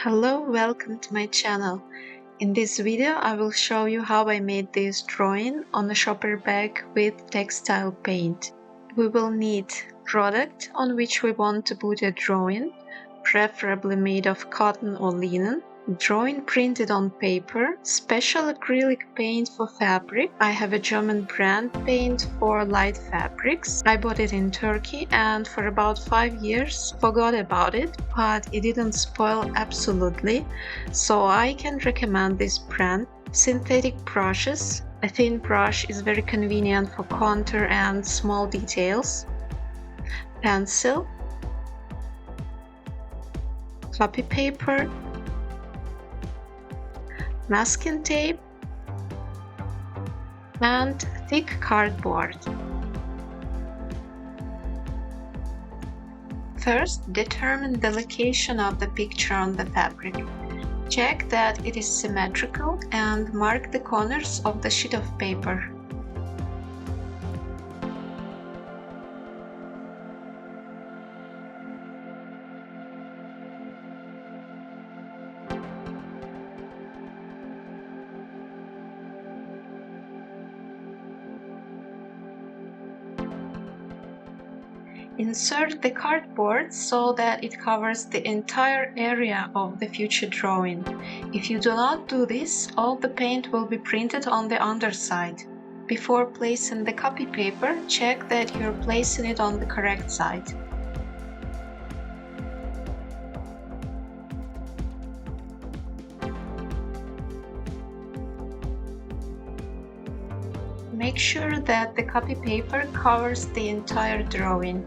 Hello, welcome to my channel. In this video I will show you how I made this drawing on a shopper bag with textile paint. We will need product on which we want to put a drawing, preferably made of cotton or linen, drawing printed on paper, special acrylic paint for fabric. I have a German brand paint for light fabrics. I bought it in Turkey and for about 5 years forgot about it, but it didn't spoil absolutely, so I can recommend this brand. Synthetic brushes. A thin brush is very convenient for contour and small details. Pencil, copy paper, masking tape, and thick cardboard. First, determine the location of the picture on the fabric. Check that it is symmetrical and mark the corners of the sheet of paper. Insert the cardboard so that it covers the entire area of the future drawing. If you do not do this, all the paint will be printed on the underside. Before placing the copy paper, check that you're placing it on the correct side. Make sure that the copy paper covers the entire drawing.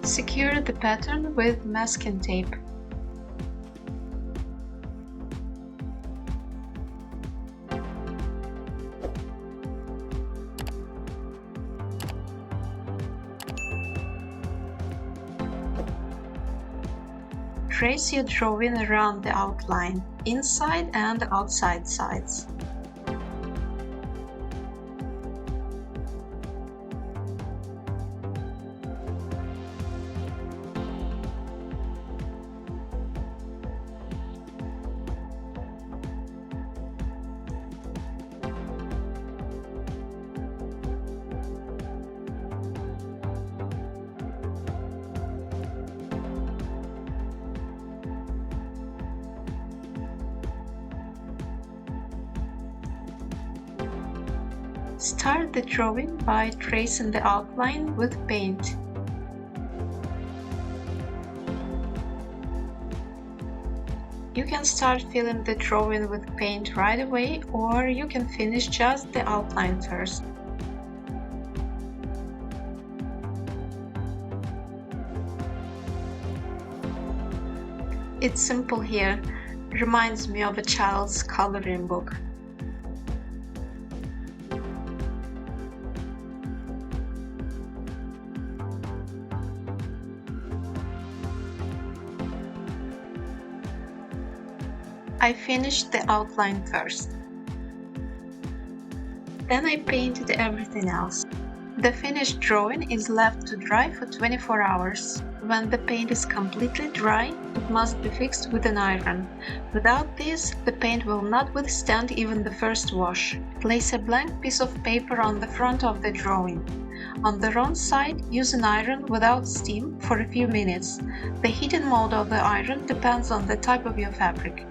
Secure the pattern with masking tape. Trace your drawing around the outline, inside and outside sides. Start the drawing by tracing the outline with paint. You can start filling the drawing with paint right away, or you can finish just the outline first. It's simple here. Reminds me of a child's coloring book. I finished the outline first. Then I painted everything else. The finished drawing is left to dry for 24 hours. When the paint is completely dry, it must be fixed with an iron. Without this, the paint will not withstand even the first wash. Place a blank piece of paper on the front of the drawing. On the wrong side, use an iron without steam for a few minutes. The heating mode of the iron depends on the type of your fabric.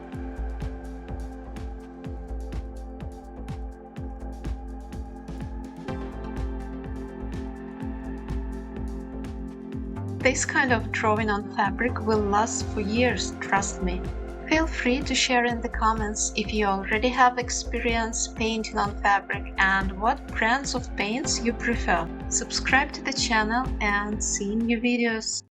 This kind of drawing on fabric will last for years, trust me. Feel free to share in the comments if you already have experience painting on fabric and what brands of paints you prefer. Subscribe to the channel and see new videos.